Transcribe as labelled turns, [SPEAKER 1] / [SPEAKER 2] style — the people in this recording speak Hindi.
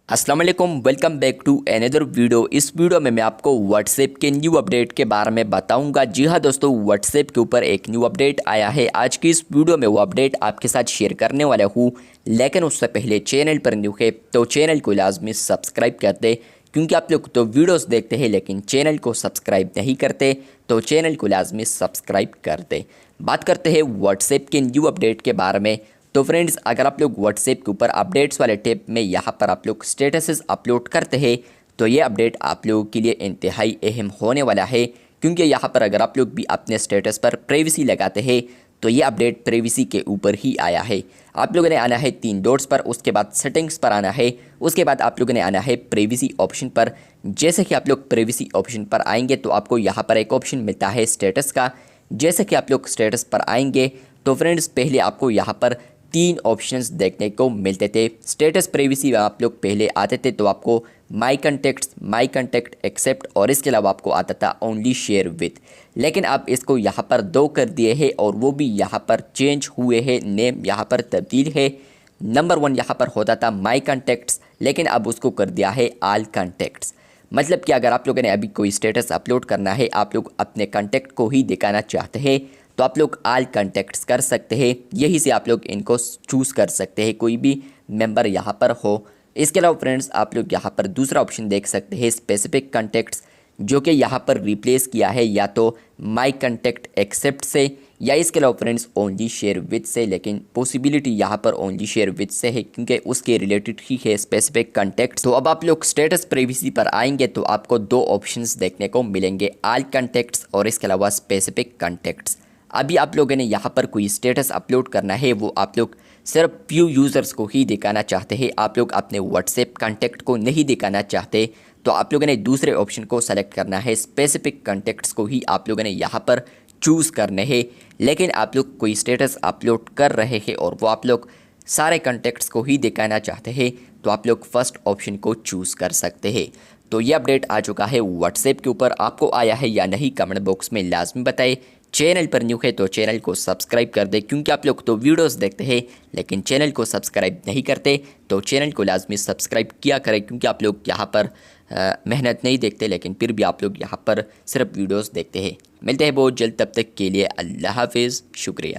[SPEAKER 1] अस्सलाम वालेकुम, welcome back to another video. इस वीडियो में मैं आपको व्हाट्सएप के न्यू अपडेट के बारे में बताऊंगा। जी हाँ दोस्तों, व्हाट्सएप के ऊपर एक न्यू अपडेट आया है। आज की इस वीडियो में वो अपडेट आपके साथ शेयर करने वाला हूँ, लेकिन उससे पहले चैनल पर न्यू है तो चैनल को लाजमी सब्सक्राइब कर दे, क्योंकि आप लोग तो वीडियोस देखते हैं लेकिन चैनल को सब्सक्राइब नहीं करते, तो चैनल को लाजमी सब्सक्राइब कर दे। बात करते हैं व्हाट्सएप के न्यू अपडेट के बारे में। तो फ्रेंड्स, अगर आप लोग व्हाट्सएप के ऊपर अपडेट्स वाले टैब में यहाँ पर आप लोग स्टेटसेस अपलोड करते हैं, तो ये अपडेट आप लोगों के लिए इंतहाई अहम होने वाला है, क्योंकि यहाँ पर अगर आप लोग भी अपने स्टेटस पर प्राइवेसी लगाते हैं तो ये अपडेट प्राइवेसी के ऊपर ही आया है। आप लोगों ने आना है 3 डॉट्स पर, उसके बाद सेटिंग्स पर आना है, उसके बाद आप लोगों ने आना है प्राइवेसी ऑप्शन पर। जैसे कि आप लोग प्राइवेसी ऑप्शन पर आएंगे तो आपको यहाँ पर एक ऑप्शन मिलता है स्टेटस का। जैसे कि आप लोग स्टेटस पर आएंगे तो फ्रेंड्स, पहले आपको यहाँ पर 3 ऑप्शंस देखने को मिलते थे। स्टेटस प्राइवेसी में आप लोग पहले आते थे तो आपको माई कंटेक्ट एक्सेप्ट, और इसके अलावा आपको आता था ओनली शेयर विथ। लेकिन अब इसको यहाँ पर 2 कर दिए हैं, और वो भी यहाँ पर चेंज हुए हैं, नेम यहाँ पर तब्दील है। नंबर 1 यहाँ पर होता था माई कंटेक्ट्स, लेकिन अब उसको कर दिया है आल कंटेक्ट्स। मतलब कि अगर आप लोगों ने अभी कोई स्टेटस अपलोड करना है, आप लोग अपने कंटेक्ट को ही दिखाना चाहते हैं, तो आप लोग आल कंटेक्ट्स कर सकते हैं। यही से आप लोग इनको चूज़ कर सकते हैं, कोई भी मेंबर यहाँ पर हो। इसके अलावा फ्रेंड्स, आप लोग यहाँ पर दूसरा ऑप्शन देख सकते हैं स्पेसिफिक कंटेक्ट्स, जो कि यहाँ पर रिप्लेस किया है या तो माई कंटेक्ट एक्सेप्ट से, या इसके अलावा फ्रेंड्स ओनली शेयर विथ से। लेकिन पॉसिबिलिटी यहाँ पर ओनली शेयर विथ से है, क्योंकि उसके रिलेटेड ही है स्पेसिफिक कंटेक्ट। तो अब आप लोग स्टेटस प्राइवेसी पर आएंगे तो आपको 2 ऑप्शंस देखने को मिलेंगे, आल कंटेक्ट्स और इसके अलावा स्पेसिफिक कंटेक्ट्स। अभी आप लोगों ने यहाँ पर कोई स्टेटस अपलोड करना है, वो आप लोग सिर्फ फ्यू यूज़र्स को ही दिखाना चाहते हैं, आप लोग अपने व्हाट्सएप कॉन्टैक्ट को नहीं दिखाना चाहते, तो आप लोगों ने दूसरे ऑप्शन को सेलेक्ट करना है। स्पेसिफिक कॉन्टैक्ट्स को ही आप लोगों ने यहाँ पर चूज़ करने हैं। लेकिन आप लोग कोई स्टेटस अपलोड कर रहे हैं और वो आप लोग सारे कॉन्टैक्ट्स को ही दिखाना चाहते हैं, तो आप लोग फर्स्ट ऑप्शन को चूज़ कर सकते हैं। तो ये अपडेट आ चुका है व्हाट्सएप के ऊपर, आपको आया है या नहीं कमेंट बॉक्स में लाजमी बताएं। चैनल पर न्यू है तो चैनल को सब्सक्राइब कर दे, क्योंकि आप लोग तो वीडियोस देखते हैं लेकिन चैनल को सब्सक्राइब नहीं करते, तो चैनल को लाजमी सब्सक्राइब किया करें, क्योंकि आप लोग यहाँ पर मेहनत नहीं देखते, लेकिन फिर भी आप लोग यहाँ पर सिर्फ वीडियोस देखते हैं। मिलते हैं बहुत जल्द, तब तक के लिए अल्लाह हाफिज़, शुक्रिया।